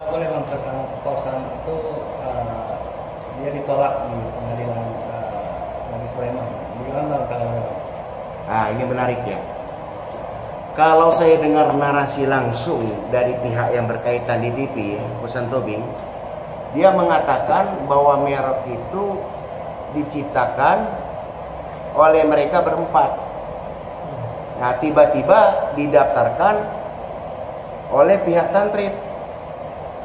Boleh bang, tentang perkosaan itu dia ditolak di pengadilan Negeri Sleman. Bagaimana tanggapannya? Nah, ini menarik ya. Kalau saya dengar narasi langsung dari pihak yang berkaitan di TV, Kosan Tobing, dia mengatakan bahwa merek itu diciptakan oleh mereka berempat. Nah, tiba-tiba didaftarkan oleh pihak Tantrit.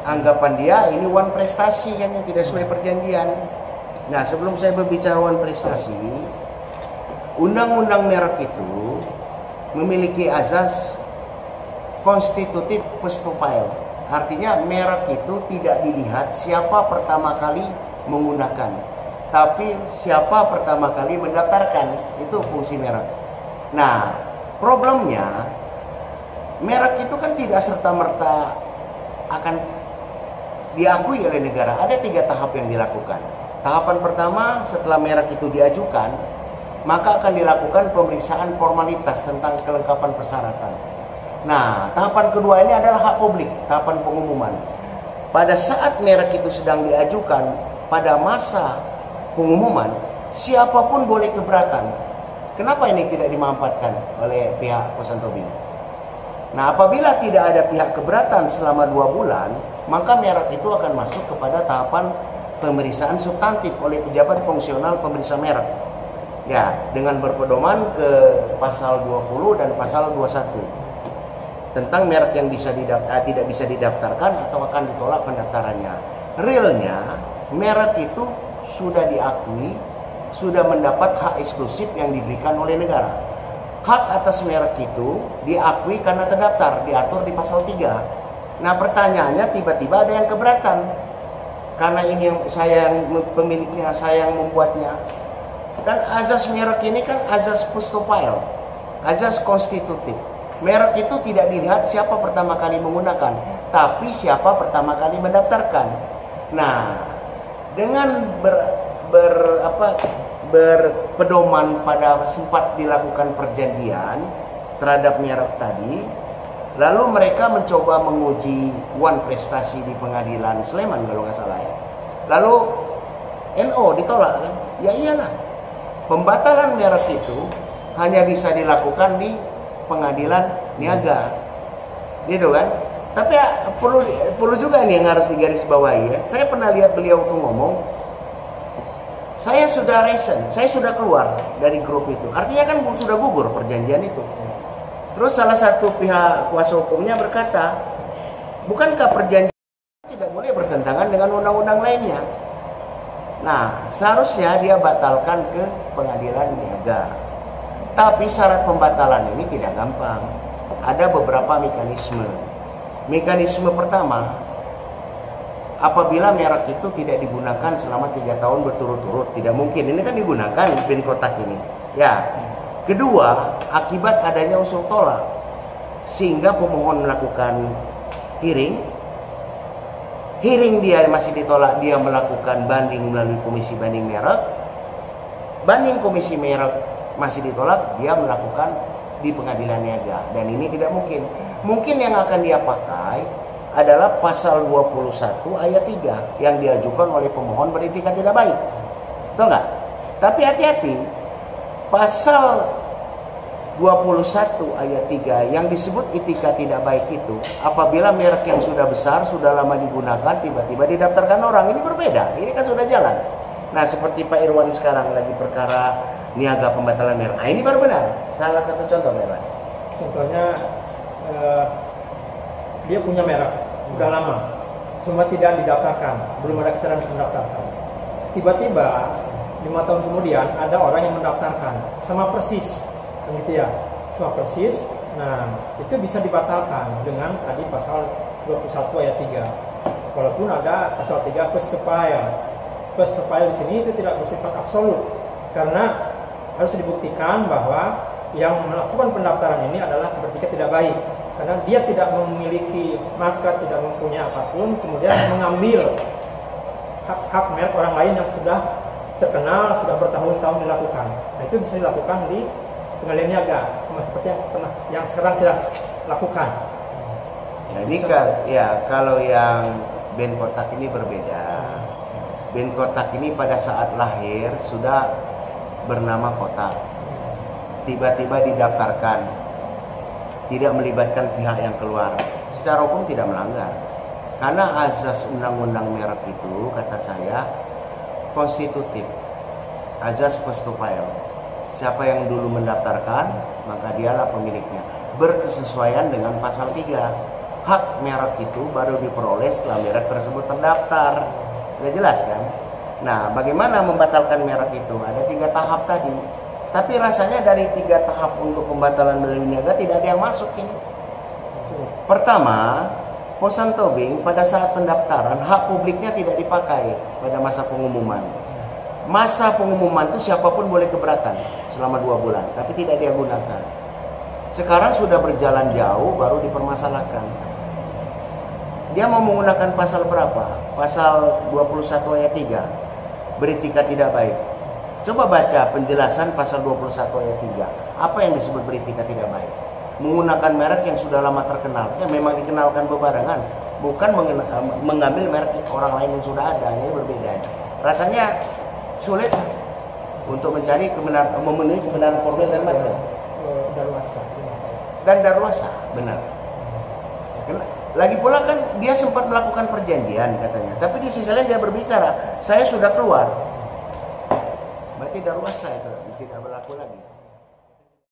Anggapan dia ini one prestasi kan, yang tidak sesuai perjanjian. Nah, sebelum saya berbicara one prestasi, undang-undang merek itu memiliki azas konstitutif first to file. Artinya merek itu tidak dilihat siapa pertama kali menggunakan, tapi siapa pertama kali mendaftarkan. Itu fungsi merek. Nah, problemnya merek itu kan tidak serta-merta akan diakui oleh negara. Ada 3 tahap yang dilakukan. Tahapan pertama, setelah merek itu diajukan, maka akan dilakukan pemeriksaan formalitas tentang kelengkapan persyaratan. Nah, tahapan kedua ini adalah hak publik, tahapan pengumuman. Pada saat merek itu sedang diajukan, pada masa pengumuman, siapapun boleh keberatan. Kenapa ini tidak dimanfaatkan oleh pihak Kosan Tobing? Nah, apabila tidak ada pihak keberatan selama 2 bulan, maka merek itu akan masuk kepada tahapan pemeriksaan substantif oleh pejabat fungsional pemeriksa merek. Ya, dengan berpedoman ke pasal 20 dan pasal 21 tentang merek yang tidak bisa didaftarkan atau akan ditolak pendaftarannya. Realnya, merek itu sudah diakui, sudah mendapat hak eksklusif yang diberikan oleh negara. Hak atas merek itu diakui karena terdaftar, diatur di pasal 3. Nah, pertanyaannya, tiba-tiba ada yang keberatan. Karena ini yang saya yang pemiliknya, saya yang membuatnya. Kan azas merek ini kan azas first to file, azas konstitutif. Merek itu tidak dilihat siapa pertama kali menggunakan, tapi siapa pertama kali mendaftarkan. Nah, dengan berpedoman pada sempat dilakukan perjanjian terhadap merek tadi, lalu mereka mencoba menguji one prestasi di pengadilan Sleman kalau nggak salah ya. Lalu NO ditolak kan? Ya iyalah. Pembatalan merek itu hanya bisa dilakukan di pengadilan niaga. Gitu kan? Tapi ya, perlu juga nih yang harus digarisbawahi ya. Saya pernah lihat beliau tuh ngomong, saya sudah resign, saya sudah keluar dari grup itu. Artinya kan sudah gugur perjanjian itu. Terus salah satu pihak kuasa hukumnya berkata, bukankah perjanjian tidak boleh bertentangan dengan undang-undang lainnya? Nah, seharusnya dia batalkan ke pengadilan niaga. Tapi syarat pembatalan ini tidak gampang. Ada beberapa mekanisme. Mekanisme pertama, apabila merek itu tidak digunakan selama 3 tahun berturut-turut, tidak mungkin. Ini kan digunakan pin kotak ini. Ya. Kedua, akibat adanya usul tolak, sehingga pemohon melakukan hearing dia masih ditolak, dia melakukan banding melalui komisi banding merek, banding komisi merek masih ditolak, dia melakukan di pengadilan niaga. Dan ini tidak mungkin. Mungkin yang akan dia pakai adalah pasal 21 ayat 3 yang diajukan oleh pemohon beretikat tidak baik. Betul nggak? Tapi hati-hati, pasal 21 ayat 3 yang disebut etika tidak baik itu, apabila merek yang sudah besar, sudah lama digunakan, tiba-tiba didaftarkan orang, ini berbeda. Ini kan sudah jalan. Nah, seperti Pak Irwan sekarang lagi perkara niaga pembatalan merek. Nah, ini baru benar. Salah satu contoh, Pak Irwan. Contohnya, dia punya merek, udah lama, cuma tidak didaftarkan, belum ada kesadaran untuk mendaftarkan. Tiba-tiba 5 tahun kemudian ada orang yang mendaftarkan, sama persis, gitu ya, sama persis. Nah, itu bisa dibatalkan dengan tadi pasal 21 ayat 3. Walaupun ada pasal 3 first to file. First to file di sini itu tidak bersifat absolut, karena harus dibuktikan bahwa yang melakukan pendaftaran ini adalah beretikat tidak baik. Karena dia tidak memiliki market, tidak mempunyai apapun, kemudian mengambil hak merek orang lain yang sudah terkenal, sudah bertahun-tahun dilakukan. Nah, itu bisa dilakukan di pengadilan niaga, sama seperti yang sekarang kita lakukan. Ya, ini kan ya kalau yang band kotak ini berbeda. Band kotak ini pada saat lahir sudah bernama kotak. Tiba-tiba didaftarkan, tidak melibatkan pihak yang keluar. Secara hukum tidak melanggar. Karena azas undang-undang merek itu kata saya konstitutif. Azas first to file. Siapa yang dulu mendaftarkan, maka dialah pemiliknya. Berkesesuaian dengan pasal 3. Hak merek itu baru diperoleh setelah merek tersebut terdaftar. Sudah jelas kan? Nah, bagaimana membatalkan merek itu? Ada 3 tahap tadi. Tapi rasanya dari 3 tahap untuk pembatalan melalui niaga tidak ada yang masuk ini. Pertama, Posan Tobing pada saat pendaftaran hak publiknya tidak dipakai pada masa pengumuman. Masa pengumuman itu siapapun boleh keberatan selama 2 bulan, tapi tidak dia gunakan. Sekarang sudah berjalan jauh baru dipermasalahkan. Dia mau menggunakan pasal berapa? Pasal 21 ayat 3. Beretikat tidak baik. Coba baca penjelasan pasal 21 ayat 3. Apa yang disebut beretikat tidak baik? Menggunakan merek yang sudah lama terkenal. Ya memang dikenalkan bebarengan, bukan mengambil merek orang lain yang sudah ada. Ini berbeda. Rasanya sulit untuk mencari kebenaran, memenuhi kebenaran formil dan material. Dan daruassa, benar. Lagi pula kan dia sempat melakukan perjanjian katanya, tapi di sisi lain dia berbicara, saya sudah keluar. Berarti daruassa itu tidak berlaku lagi.